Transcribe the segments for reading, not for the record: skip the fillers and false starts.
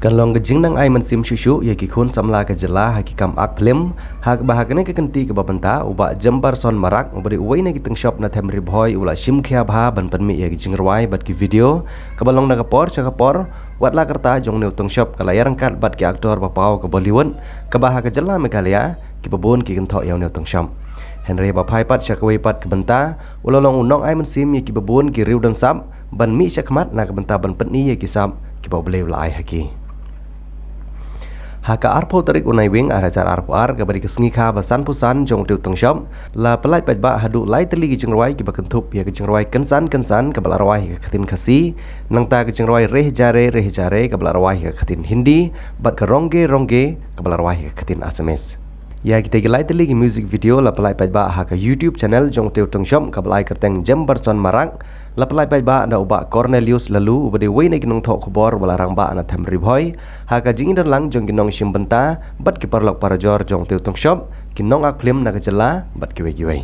Kan long gejing nang ai man sim shushu ya ki khun samla ka jela ha ki kam ak film ha ka bahagane ka kenti ka babanta uba jambar son marak ubari uwai na kiteng shop na them riboy ula shim khya bha ban pan mi ya ki jingrawai bat ki video ka balong na ka por cha ka por wat la karta jong ne utong shop ka layar kat bat ki aktor bapau ka Bollywood ka baha ka jela megalia ki babon ki kentho ya ne utong shop Henry bapai pat syakawai pat kebenta ulalong unong ai man sim ya ki babon ki riu dan sap ban mi syakmat na ka benta ban petni ya ki sap ki bableu la ai haki Haka arpo tarik unai wing arajar arpo ar kabari kesengi kha basan pusan jong tiu tong shop la pelai pat ba hadu lai teli ki jengrawai ki bakentup ya ki jengrawai kensan kabala rawai ka khatin khasi nang ta ki jengrawai reh jare kabala rawai ka khatin hindi bat ka rongge kabala rawai ka khatin assamese Ya kita gelai teli ki music video la pelai pat ba haka YouTube channel jong tiu tong shop kabalai kerteng jambar son marak la pelai pat ba na uba Cornelius lalu ubade wei na kinong thok khobor balarang ba na them riboy haka jing dan lang jong kinong simbenta bat ki parlok parajor jong tiu tong shop kinong ak film na kajela bat ki wei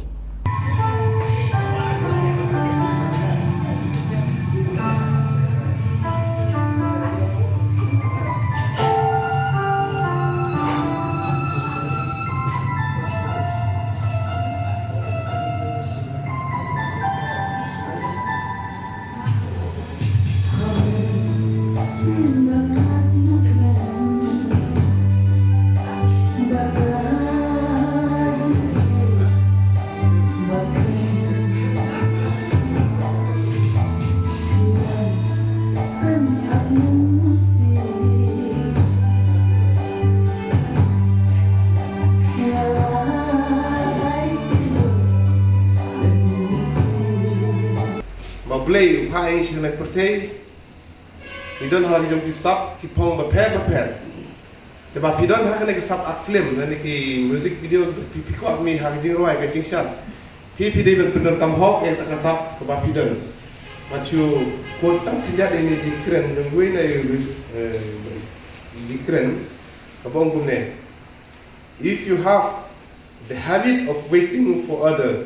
Play hai sing nak pertai idon ha jom ki sap ki pong ba pher te ba pidon ha kana ki sap ak film dan ki music video pi ko mi ha jing roi ka jing shan pi de ben pendon kam hok yang tak sap ke ba pidon machu ko tak kinja de ni dikren dong we na dikren abong kumne if you have the habit of waiting for other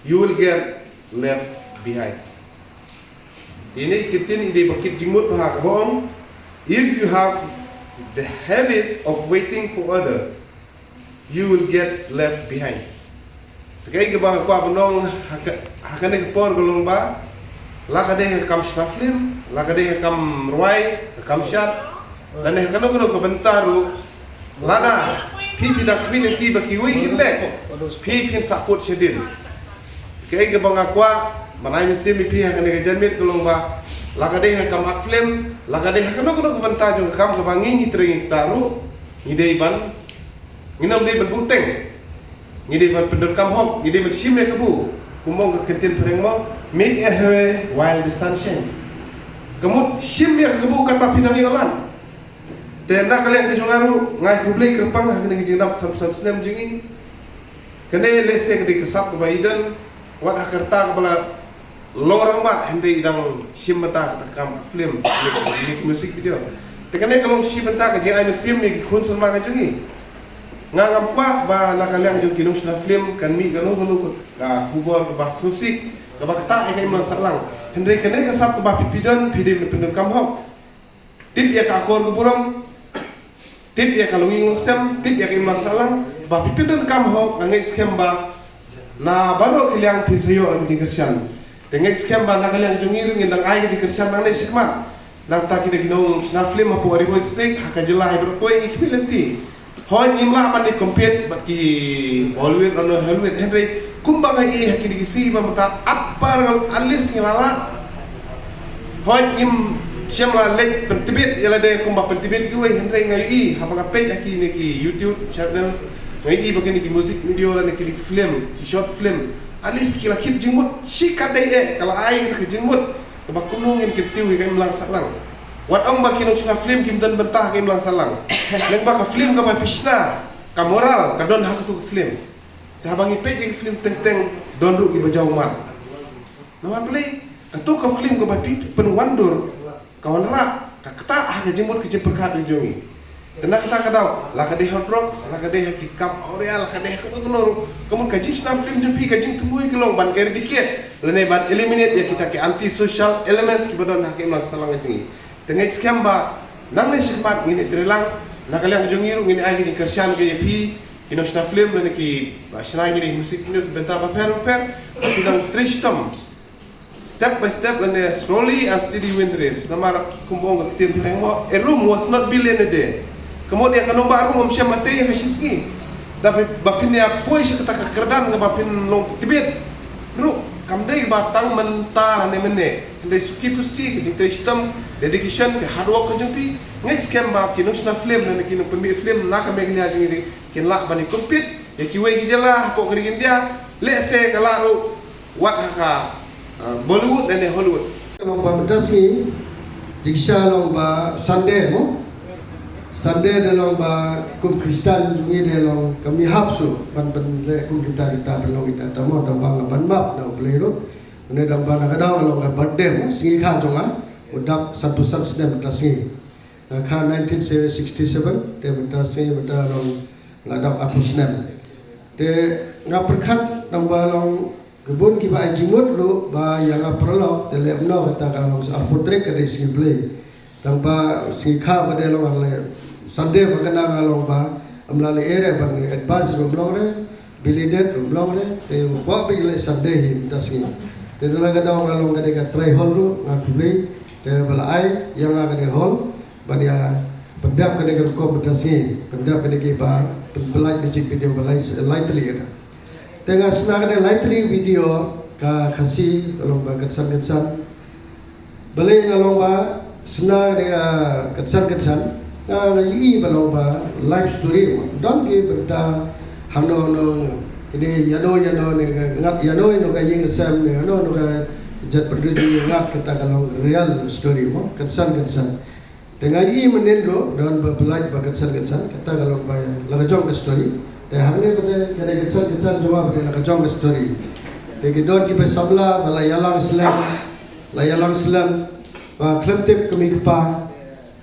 you will get left behind. Ini kitin ide bakit jingmut bahag boong. If you have the habit of waiting for other, you will get left behind. Kaya gabang ko abonong hakane por golong ba, lakade kam snaflim, lakade kam ruai, kam shat, dan hakano ko bentaru, lana pipi dak min ti baki wi kinle, pipi sakut sedin. Kaya gabang ko manai mesin mipi yang kena janmit tolong ba lakade yang kam akflem lakade hakano kono banta jong kam ka bangi tring taru ngidei ban nginam dei ban buteng ngidei ban pendon kam hok ngidei ban simle kebu kumong ka kentin pereng mo make a way while the sun shine kamut simle kebu kata pinang yolan tena kalian ke jongaru ngai kublai kerpang hakene ke jindap samsan snem jingi kene lese ke kesap ke baidan wat hakarta kepala lorong ba hindi idang simbenta takam film music video tekane kalong simbenta ka jeng ay sim ni kun sun ma ka jungi ngangam pa ba nakaliang jung kinong sa film kan mi kanu ka kubor ka bas musik ka bakta ay kay man salang hindi kane ka sap ka ba pipidon pidim pendem kam hok tip ya ka akor kuburam tip ya kalunging sem tip ya kay man salang ba pipidon kam hok ngay skem ba na baru kiliang pinsayo ang jingkersian dengan scam ba nakaliang jungiru ngendang ay di kersan nang nay sikmat nang ta kita ginong snaflim apo ari boy sik hakajela ay berkoy ikipilenti hoy ngimla man ni compete bat ki Bollywood ano Hollywood Henry kumbang ay hakini gisi ba mata apar ngal alis ngilala hoy ngim siamla lek pentibit yala de kumba pentibit ki way Henry ngayi hapanga page akini ki YouTube channel ngayi bagini ki music video la ki film short film alis kila kit jingmut si kadai kalau air kita jingmut kebak kunungin kitiu kay melang salang wat ang ba kinong sina film kim dan bentah kay melang salang leng ba ka film ka ba pisna ka moral ka don hak tu film dah bangi pe ke film teng don ru ki bajaw man naman play ka tu ka film ka ba penwandur kawan ra ka kata ka jingmut ke perkat jongi Kena kata kadau, lakade hot rocks, lakade hakikam aureal, lakade kono kamu kajing snap film jumpi kajing tumui kelong ban keri dikit, lene ban eliminate ya kita ke anti social elements ki badon hakim lang salang itu. Tengah scam ba nang le sikmat ngini trilang nakaliang jungiru ngini ay ngini kersian ke pi inos na film na ki shnai ngini musik ni benta ba per pinang tristam step by step and slowly and steady win race namar kumbong ketir mo a room was not built in a day kemudian kanong baru mo siya mate yung hasisgi dapat bapin niya poy siya kata kerdan ng bapin long tibet ru kamday batang mentah ne mene hindi suki puski kajing tristam dedication ke hard work kajing pi ngay scam ba kinus na film na kinung pemi film na kami kanya jing kinla bani compete ya kiwe gijala po kerigin dia lese kalaro wat haka Bollywood dan Hollywood. Long ba medasi jiksa long ba Sunday mo. Sunday dalong ba kum Kristan ni dalong kami hapsu ban le kum kita belong kita tamo dan bang ban map na plero. Ne dan ba na kadang long ba birthday mo singi kha jonga udak satu snem medasi. Na kha 1967 de medasi beda long ladak aku snem. De ngaperkhat nang ba long kebun kiba ajimut ru ba yang aprolo dele no kata kalau arputrek ke sini play tanpa sikha pada lo ale Sunday makana kalau ba amlale ere ban advance ru blong re bilidet ru blong re te wa bi le Sunday hi tasni te dala ga daw ngalong ga de try hall ru ngakuli te bala ai yang ga de hall ban ya pendap ka de ko betasi pendap ka de ba pelai di video balai lightly ada tengah senang ada lightly video ka khasi kalong ba ketsan balik ngalong ba senang dia ketsan ngai balong ba live story don ke berta hano no ini yano ne ngat yano no ka ying sam ne no ka jat berdiri ngat kata kalong real story mo ketsan tengah menen do don ba pelaj ba ketsan kata kalong ba lagajong ka story hamne pada kada ketsan jawab dia nak jong story te don ki sabla bala yalang slam ba kleptip kami kepa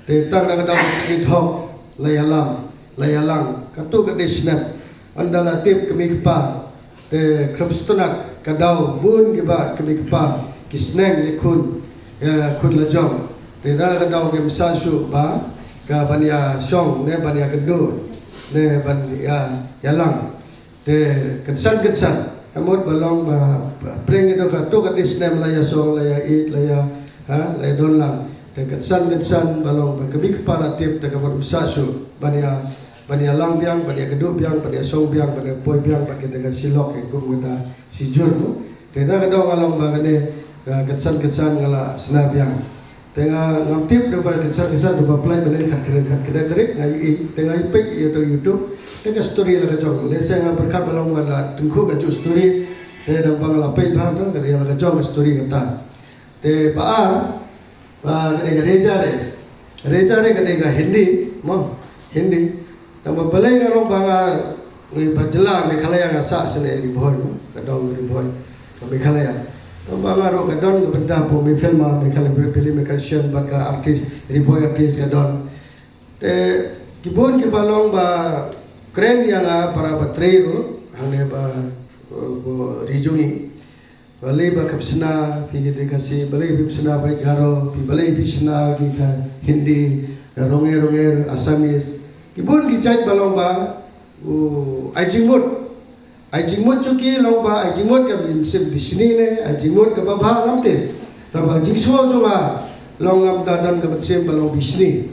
te tang nak daw street hop la yalang katu ka snap andala tip kami kepa te krepstonat kadau bun ki ba kami kepa ki sneng ye kun la jong te dala kadau ke misasu ba ka bania song ne bania kedu ne ban yalang te ketsan amot balong ba preng itu ka to ka disnem la ya song la ya it la ya la don lang te ketsan balong ba kebi kepala tip te ka sasu ban ya lang biang ban ya keduk biang ban ya song biang ban ya poi biang ban kita ka silok ke kum kita si jur te na ka do ngalong ba kane ketsan ngala sna biang tengah ngaptip daripada kesan daripada plan belen kat terik ngai tengah ipek atau YouTube tengah story la kacong lesen ngap berkat balong ngala tengku kacong story te dang bang la pei bang dang kali la kacong story kata te baar ba kene gereja re kene ga hindi tama balai ngalong bang ngai bajela me khalaya ngasa sene ri boy kadong ri boy kami khalaya Bangaro kadon ke benda po mi filma mi kala film mi kalsian baka artis riboy artis kadon te kibon ke balong ba kren yang para bateri ro hane ba rijungi balai ba kapsna pi kasih balai kapsna ba garo pi balai pisna ki ka hindi ronger asamis kibon ki chat balong ba Ajimut cuki lomba ajimut ke bisni ne ajimut ke babha ngamte taba jingso junga longam dadan ke betsim balong bisni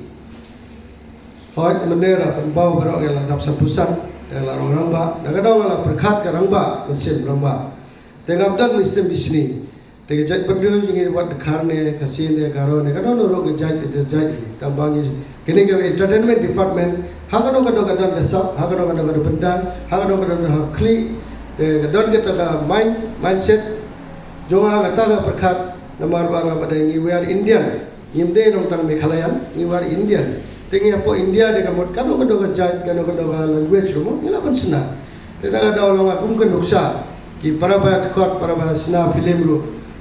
hot menera pembau berok ya ladap sapusan la ramba daga dong la perkhat ke ramba betsim ramba tengap dan sistem bisni tege jat berdua jingi wat karne kasine garone kadon ro ke jat tambangi kini ke entertainment department hakano kadang desap hakano kadang benda hakano kadang klik kadang kita ka mindset jonga kata perkat namar bang pada ngi we are Indian yimde dong tang Mekhalayan ngi we are Indian tingi apo India de kamot kano kadang jat kano kadang language mo ila pan sena tidak ada orang aku mungkin doksa ki para ba tekot para ba sena film ru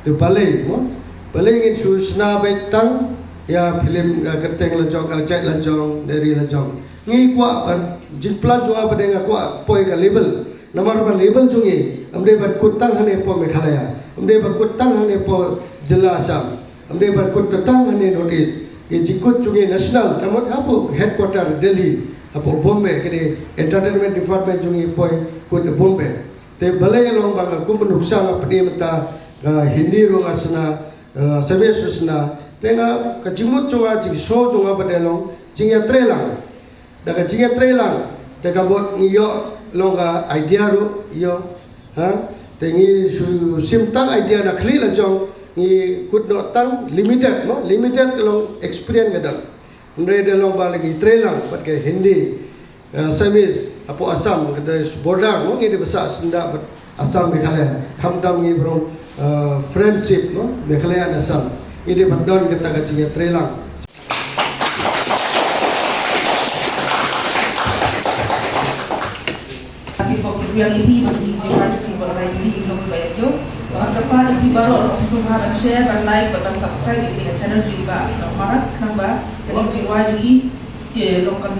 tu balai mo balai ngi su sena baitang ya film kerteng lajong jat lajong dari lajong ngi kwa jiplan jua pada nga kwa poi ka label namar ba label jungi amde ban kutang hane po Meghalaya amde ban kutang hane po Jela Assam amde ban kutang hane Northeast jikut jungi national kamu apa headquarter Delhi apa Bombay kini entertainment department jungi poi kut Bombay te balai long bang aku penuksa apa ni mata Hindi rong asna sabe susna tenga kajimut cunga jing so cunga padelong jingya trelang daga jingya trelang daga bot iyo longa idea ru iyo ha tengi simtang idea na kli la jong ni kut no tang limited long experience gadang ndre de long ba lagi trelang pat ke Hindi Samis apo Asam kada bordar mo ngi de bahasa senda Asam Meghalaya khamdam ngi bro friendship no Meghalaya Asam ini pandon kita kacinya trelang Tapi waktu yang ini masih jumlah tiba orang ini belum bayar jo. Orang depan lebih baru orang semua dan share dan like dan subscribe di channel juga. Nomor kenapa? Jadi jiwa jadi lokal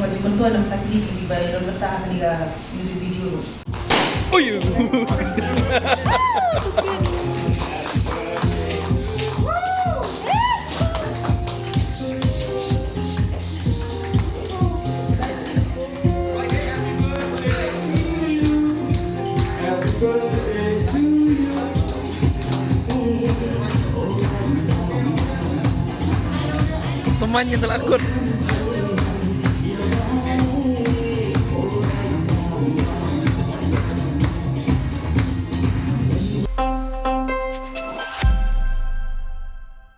jiman tu ada tadi di bayar dan bertahan di music video. Oh iya. Temannya telah akut.